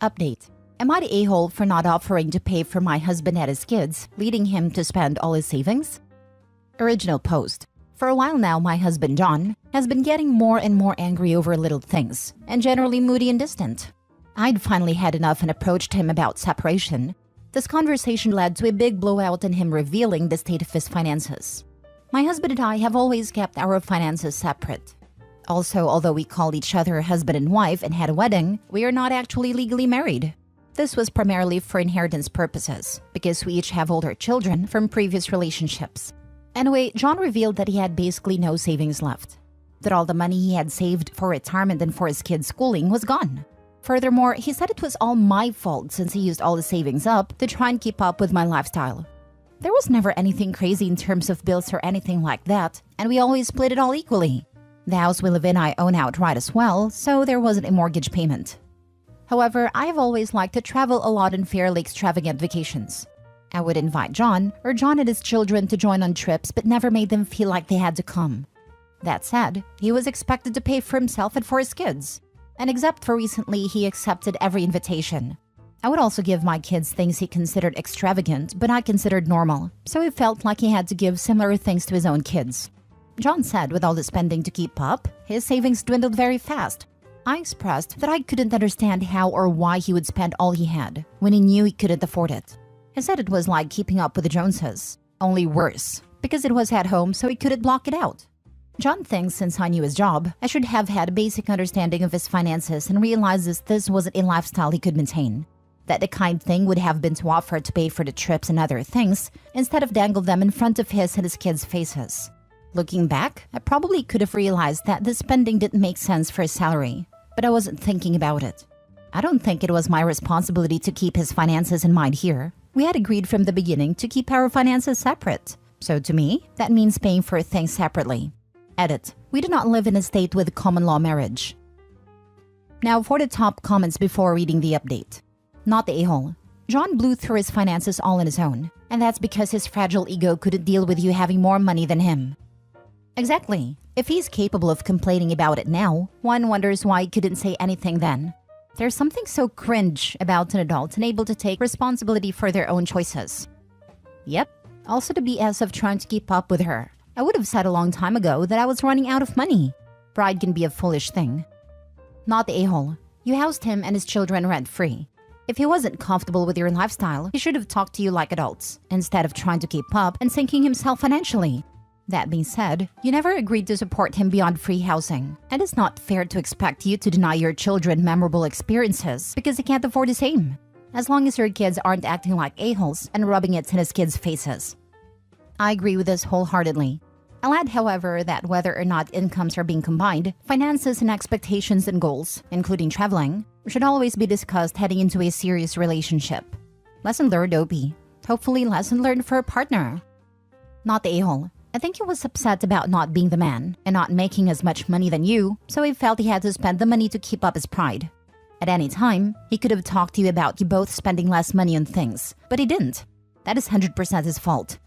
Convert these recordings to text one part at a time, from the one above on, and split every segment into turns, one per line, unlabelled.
Update. Am I the a-hole for not offering to pay for my husband and his kids, leading him to spend all his savings? Original post. For a while now, my husband John has been getting more and more angry over little things, and generally moody and distant. I'd finally had enough and approached him about separation. This conversation led to a big blowout and him revealing the state of his finances. My husband and I have always kept our finances separate. Also, although we call each other husband and wife and had a wedding, we are not actually legally married. This was primarily for inheritance purposes, because we each have older children from previous relationships. Anyway, John revealed that he had basically no savings left. That all the money he had saved for retirement and for his kids' schooling was gone. Furthermore, he said it was all my fault since he used all the savings up to try and keep up with my lifestyle. There was never anything crazy in terms of bills or anything like that, and we always split it all equally. The house we live in I own outright as well, so there wasn't a mortgage payment. However, I've always liked to travel a lot on fairly extravagant vacations. I would invite John or John and his children to join on trips but never made them feel like they had to come. That said, he was expected to pay for himself and for his kids. And except for recently, he accepted every invitation. I would also give my kids things he considered extravagant but I considered normal, so he felt like he had to give similar things to his own kids. John said with all the spending to keep up, his savings dwindled very fast. I expressed that I couldn't understand how or why he would spend all he had when he knew he couldn't afford it. He said it was like keeping up with the Joneses, only worse, because it was at home so he couldn't block it out. John thinks since I knew his job, I should have had a basic understanding of his finances and realizes this wasn't a lifestyle he could maintain. That the kind thing would have been to offer to pay for the trips and other things, instead of dangle them in front of his and his kids' faces. Looking back, I probably could have realized that the spending didn't make sense for his salary, but I wasn't thinking about it. I don't think it was my responsibility to keep his finances in mind here. We had agreed from the beginning to keep our finances separate. So to me, that means paying for things separately. Edit. We do not live in a state with common law marriage. Now for the top comments before reading the update. Not the a-hole. John blew through his finances all on his own, and that's because his fragile ego couldn't deal with you having more money than him. Exactly. If he's capable of complaining about it now, one wonders why he couldn't say anything then. There's something so cringe about an adult unable to take responsibility for their own choices. Yep. Also the BS of trying to keep up with her. I would have said a long time ago that I was running out of money. Pride can be a foolish thing. Not the a-hole. You housed him and his children rent-free. If he wasn't comfortable with your lifestyle, he should have talked to you like adults, instead of trying to keep up and sinking himself financially. That being said, you never agreed to support him beyond free housing, and it's not fair to expect you to deny your children memorable experiences because they can't afford the same, as long as your kids aren't acting like a-holes and rubbing it in his kids' faces. I agree with this wholeheartedly. I'll add, however, that whether or not incomes are being combined, finances and expectations and goals, including traveling, should always be discussed heading into a serious relationship. Lesson learned, OP. Hopefully lesson learned for a partner. Not the a-hole. I think he was upset about not being the man and not making as much money than you, so he felt he had to spend the money to keep up his pride. At any time, he could have talked to you about you both spending less money on things, but he didn't. That is 100% his fault.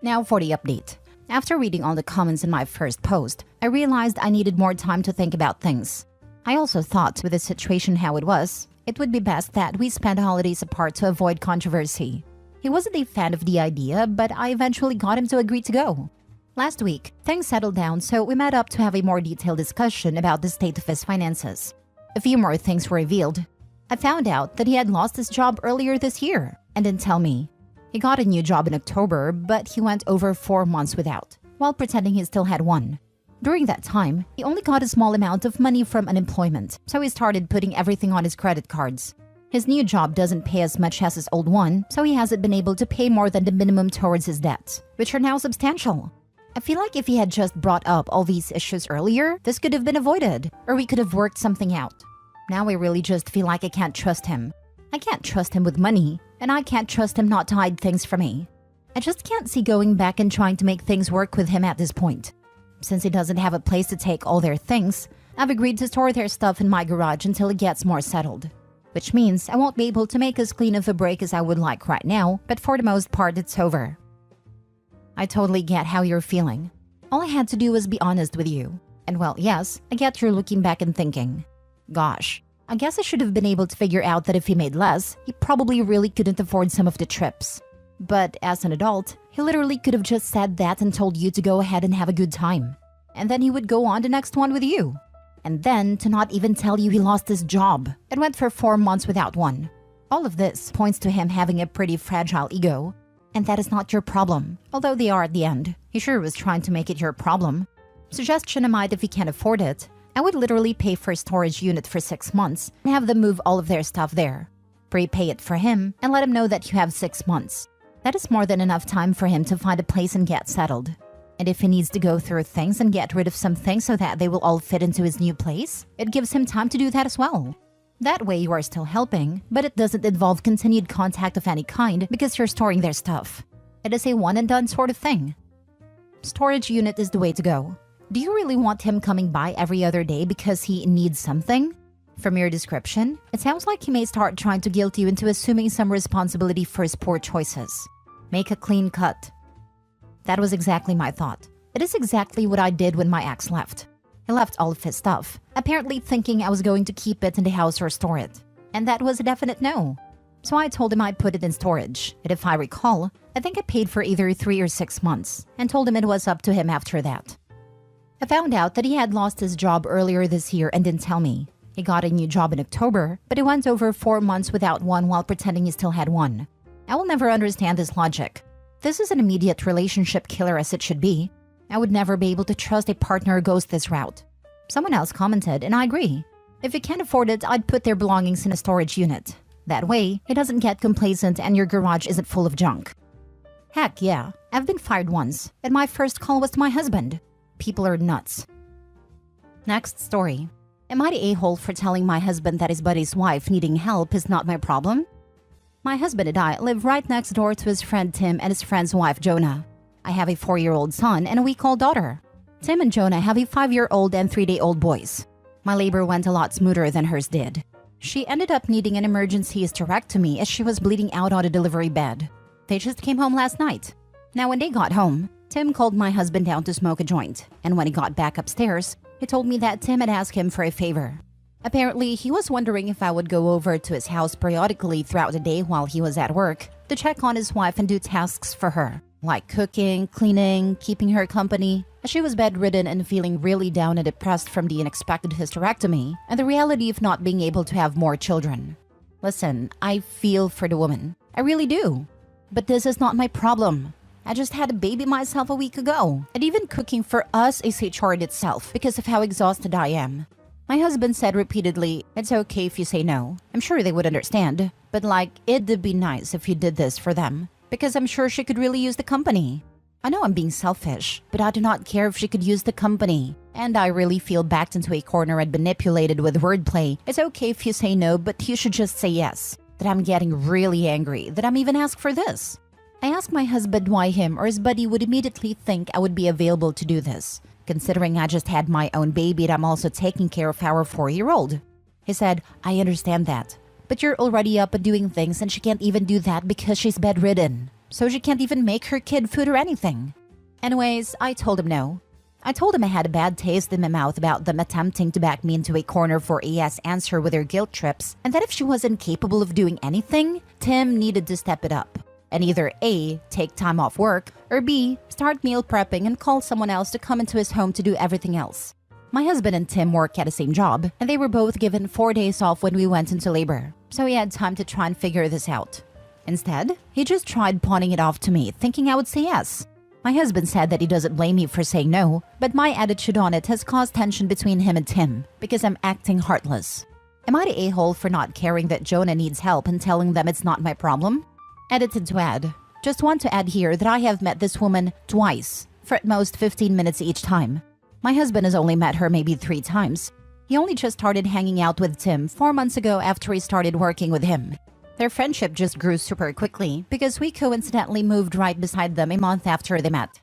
Now for the update. After reading all the comments in my first post, I realized I needed more time to think about things. I also thought with the situation how it was, it would be best that we spend holidays apart to avoid controversy. He wasn't a fan of the idea, but I eventually got him to agree to go. Last week, things settled down, so we met up to have a more detailed discussion about the state of his finances. A few more things were revealed. I found out that he had lost his job earlier this year and didn't tell me. He got a new job in October, but he went over 4 months without, while pretending he still had one. During that time, he only got a small amount of money from unemployment, so he started putting everything on his credit cards. His new job doesn't pay as much as his old one, so he hasn't been able to pay more than the minimum towards his debts, which are now substantial. I feel like if he had just brought up all these issues earlier, this could have been avoided, or we could have worked something out. Now I really just feel like I can't trust him. I can't trust him with money, and I can't trust him not to hide things from me. I just can't see going back and trying to make things work with him at this point. Since he doesn't have a place to take all their things, I've agreed to store their stuff in my garage until it gets more settled. Which means I won't be able to make as clean of a break as I would like right now, but for the most part it's over. I totally get how you're feeling. All I had to do was be honest with you. And well, yes, I get you're looking back and thinking, gosh, I guess I should have been able to figure out that if he made less, he probably really couldn't afford some of the trips. But as an adult, he literally could have just said that and told you to go ahead and have a good time. And then he would go on the next one with you. And then to not even tell you he lost his job and went for 4 months without one. All of this points to him having a pretty fragile ego. And that is not your problem, although they are at the end. He sure was trying to make it your problem. Suggestion I might if he can't afford it. I would literally pay for a storage unit for 6 months and have them move all of their stuff there. Prepay it for him and let him know that you have 6 months. That is more than enough time for him to find a place and get settled. And if he needs to go through things and get rid of some things so that they will all fit into his new place, it gives him time to do that as well. That way you are still helping, but it doesn't involve continued contact of any kind because you're storing their stuff. It is a one and done sort of thing. Storage unit is the way to go. Do you really want him coming by every other day because he needs something? From your description, it sounds like he may start trying to guilt you into assuming some responsibility for his poor choices. Make a clean cut. That was exactly my thought. It is exactly what I did when my ex left. He left all of his stuff, apparently thinking I was going to keep it in the house or store it. And that was a definite no. So I told him I'd put it in storage. And if I recall, I think I paid for either 3 or 6 months and told him it was up to him after that. I found out that he had lost his job earlier this year and didn't tell me. He got a new job in October, but he went over 4 months without one while pretending he still had one. I will never understand this logic. This is an immediate relationship killer as it should be. I would never be able to trust a partner who goes this route. Someone else commented, and I agree. If you can't afford it, I'd put their belongings in a storage unit. That way, he doesn't get complacent and your garage isn't full of junk. Heck yeah, I've been fired once, and my first call was to my husband. People are nuts. Next story. Am I the a-hole for telling my husband that his buddy's wife needing help is not my problem? My husband and I live right next door to his friend Tim and his friend's wife Jonah. I have a 4-year-old son and a week-old daughter. Tim and Jonah have a 5-year-old and 3-day-old boys. My labor went a lot smoother than hers did. She ended up needing an emergency hysterectomy as she was bleeding out on a delivery bed. They just came home last night. Now when they got home, Tim called my husband down to smoke a joint, and when he got back upstairs, he told me that Tim had asked him for a favor. Apparently, he was wondering if I would go over to his house periodically throughout the day while he was at work to check on his wife and do tasks for her, like cooking, cleaning, keeping her company, as she was bedridden and feeling really down and depressed from the unexpected hysterectomy and the reality of not being able to have more children. Listen, I feel for the woman. I really do. But this is not my problem. I just had a baby myself a week ago, and even cooking for us is a chore in itself because of how exhausted I am. My husband said repeatedly, it's okay if you say no. I'm sure they would understand, but it'd be nice if you did this for them, because I'm sure she could really use the company. I know I'm being selfish, but I do not care if she could use the company. And I really feel backed into a corner and manipulated with wordplay. It's okay if you say no, but you should just say yes. That I'm getting really angry that I'm even asked for this. I asked my husband why him or his buddy would immediately think I would be available to do this, considering I just had my own baby and I'm also taking care of our 4-year-old. He said, I understand that, but you're already up and doing things and she can't even do that because she's bedridden. So she can't even make her kid food or anything. Anyways, I told him no. I told him I had a bad taste in my mouth about them attempting to back me into a corner for a yes answer with their guilt trips, and that if she wasn't capable of doing anything, Tim needed to step it up. And either A, take time off work, or B, start meal prepping and call someone else to come into his home to do everything else. My husband and Tim work at the same job, and they were both given 4 days off when we went into labor, so he had time to try and figure this out. Instead, he just tried pawning it off to me, thinking I would say yes. My husband said that he doesn't blame me for saying no, but my attitude on it has caused tension between him and Tim, because I'm acting heartless. Am I the a-hole for not caring that Jonah needs help and telling them it's not my problem? Edited to add. Just want to add here that I have met this woman twice, for at most 15 minutes each time. My husband has only met her maybe 3 times. He only just started hanging out with Tim 4 months ago after he started working with him. Their friendship just grew super quickly because we coincidentally moved right beside them a month after they met.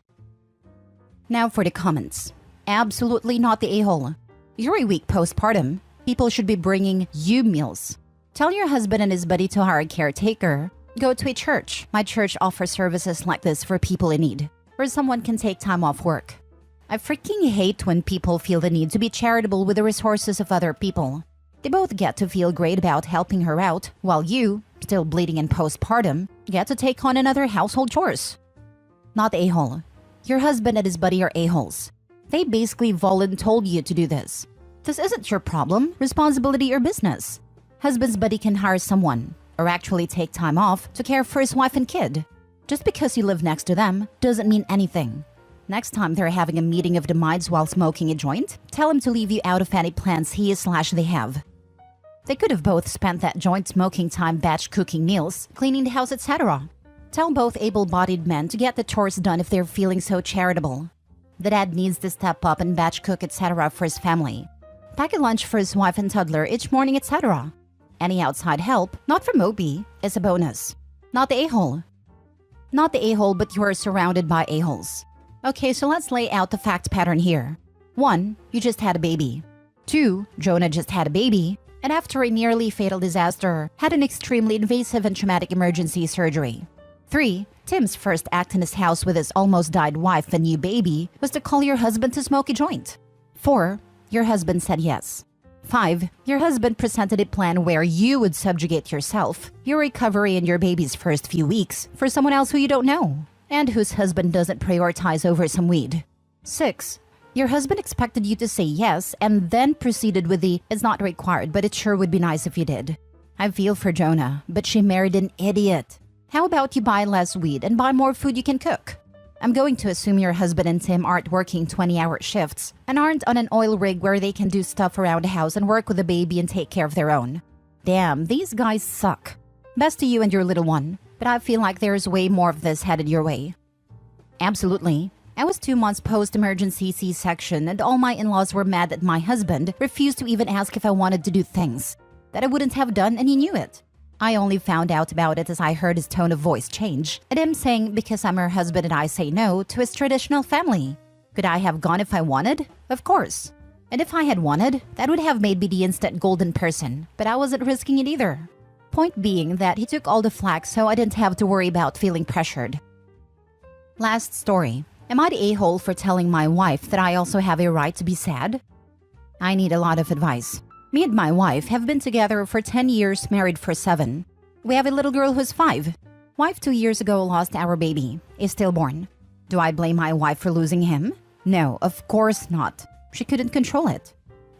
Now for the comments. Absolutely not the a-hole. You're a week postpartum. People should be bringing you meals. Tell your husband and his buddy to hire a caretaker. Go to a church. My church offers services like this for people in need, where someone can take time off work. I freaking hate when people feel the need to be charitable with the resources of other people. They both get to feel great about helping her out, while you, still bleeding in postpartum, get to take on another household chores. Not a-hole. Your husband and his buddy are a-holes. They basically voluntold you to do this. This isn't your problem, responsibility, or business. Husband's buddy can hire someone, or actually take time off to care for his wife and kid. Just because you live next to them doesn't mean anything. Next time they're having a meeting of the minds while smoking a joint, tell him to leave you out of any plans he/they have. They could have both spent that joint smoking time batch cooking meals, cleaning the house, etc. Tell both able-bodied men to get the chores done if they're feeling so charitable. The dad needs to step up and batch cook, etc. for his family. Pack a lunch for his wife and toddler each morning, etc. Any outside help, not from Moby, is a bonus. Not the a-hole. Not the a-hole, but you are surrounded by a-holes. Okay, so let's lay out the fact pattern here. 1. You just had a baby. 2. Jonah just had a baby, and after a nearly fatal disaster, had an extremely invasive and traumatic emergency surgery. 3. Tim's first act in his house with his almost died wife and new baby was to call your husband to smoke a joint. 4. Your husband said yes. 5. Your husband presented a plan where you would subjugate yourself, your recovery, and your baby's first few weeks for someone else who you don't know, and whose husband doesn't prioritize over some weed. 6. Your husband expected you to say yes and then proceeded with the "it's not required, but it sure would be nice if you did." I feel for Jonah, but she married an idiot. How about you buy less weed and buy more food you can cook? I'm going to assume your husband and Tim aren't working 20-hour shifts and aren't on an oil rig where they can do stuff around the house and work with a baby and take care of their own. Damn, these guys suck. Best to you and your little one, but I feel like there's way more of this headed your way. Absolutely. I was 2 months post-emergency C-section and all my in-laws were mad that my husband refused to even ask if I wanted to do things that I wouldn't have done, and he knew it. I only found out about it as I heard his tone of voice change, and him saying because I'm her husband and I say no to his traditional family. Could I have gone if I wanted? Of course. And if I had wanted, that would have made me the instant golden person, but I wasn't risking it either. Point being that he took all the flack so I didn't have to worry about feeling pressured. Last story. Am I the a-hole for telling my wife that I also have a right to be sad? I need a lot of advice. Me and my wife have been together for 10 years, married for 7. We have a little girl who's 5. Wife 2 years ago lost our baby, is stillborn. Do I blame my wife for losing him? No, of course not. She couldn't control it.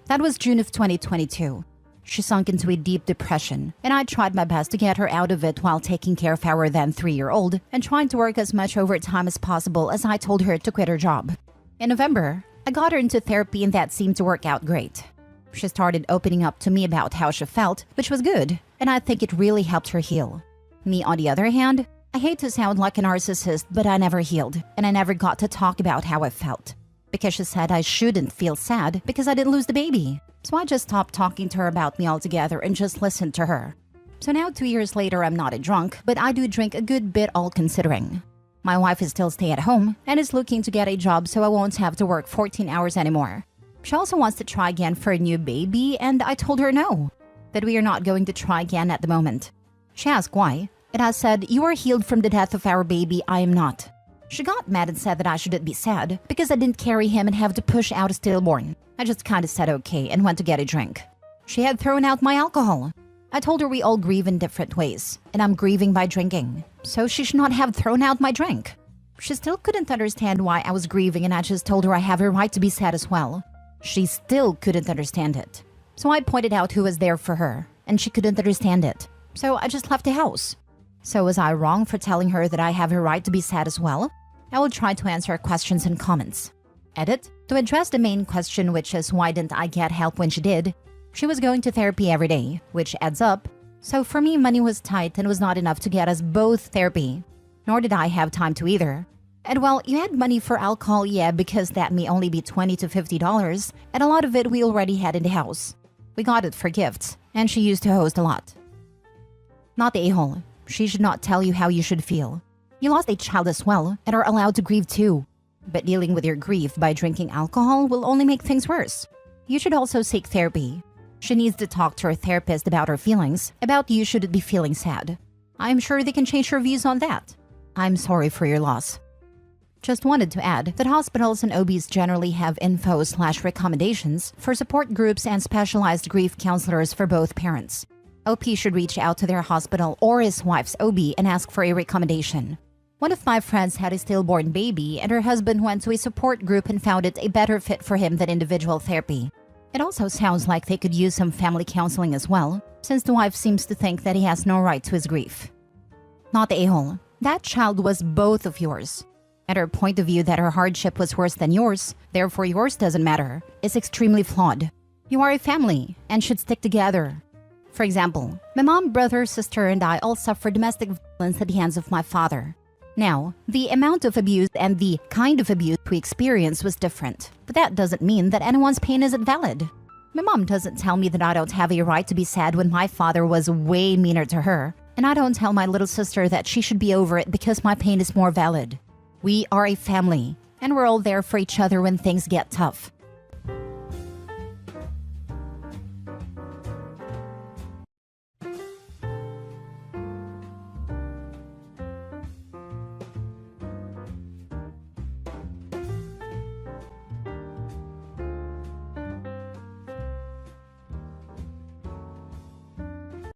That was June of 2022. She sunk into a deep depression, and I tried my best to get her out of it while taking care of our then 3-year-old and trying to work as much overtime as possible as I told her to quit her job. In November, I got her into therapy and that seemed to work out great. She started opening up to me about how she felt, which was good, and I think it really helped her heal. Me, on the other hand, I hate to sound like a narcissist, but I never healed, and I never got to talk about how I felt. Because she said I shouldn't feel sad because I didn't lose the baby. So I just stopped talking to her about me altogether and just listened to her. So now 2 years later, I'm not a drunk, but I do drink a good bit all considering. My wife is still stay at home and is looking to get a job so I won't have to work 14 hours anymore. She also wants to try again for a new baby, and I told her no, that we are not going to try again at the moment. She asked why, and I said, "You are healed from the death of our baby, I am not." She got mad and said that I shouldn't be sad because I didn't carry him and have to push out a stillborn. I just kinda said okay and went to get a drink. She had thrown out my alcohol. I told her we all grieve in different ways, and I'm grieving by drinking, so she should not have thrown out my drink. She still couldn't understand why I was grieving, and I just told her I have a right to be sad as well. She still couldn't understand it. So I pointed out who was there for her, and she couldn't understand it. So I just left the house. So was I wrong for telling her that I have a right to be sad as well? I will try to answer questions and comments. Edit. To address the main question, which is why didn't I get help when she did? She was going to therapy every day, which adds up. So for me, money was tight and was not enough to get us both therapy. Nor did I have time to either. And well, you had money for alcohol, yeah, because that may only be $20 to $50, and a lot of it we already had in the house. We got it for gifts, and she used to host a lot. Not the a-hole. She should not tell you how you should feel. You lost a child as well, and are allowed to grieve too. But dealing with your grief by drinking alcohol will only make things worse. You should also seek therapy. She needs to talk to her therapist about her feelings, about you shouldn't be feeling sad. I'm sure they can change her views on that. I'm sorry for your loss. Just wanted to add that hospitals and OBs generally have info/recommendations for support groups and specialized grief counselors for both parents. OP should reach out to their hospital or his wife's OB and ask for a recommendation. One of my friends had a stillborn baby, and her husband went to a support group and found it a better fit for him than individual therapy. It also sounds like they could use some family counseling as well, since the wife seems to think that he has no right to his grief. Not the a-hole. That child was both of yours. And her point of view that her hardship was worse than yours, therefore yours doesn't matter, is extremely flawed. You are a family and should stick together. For example, my mom, brother, sister, and I all suffered domestic violence at the hands of my father. Now, the amount of abuse and the kind of abuse we experienced was different, but that doesn't mean that anyone's pain isn't valid. My mom doesn't tell me that I don't have a right to be sad when my father was way meaner to her, and I don't tell my little sister that she should be over it because my pain is more valid. We are a family, and we're all there for each other when things get tough.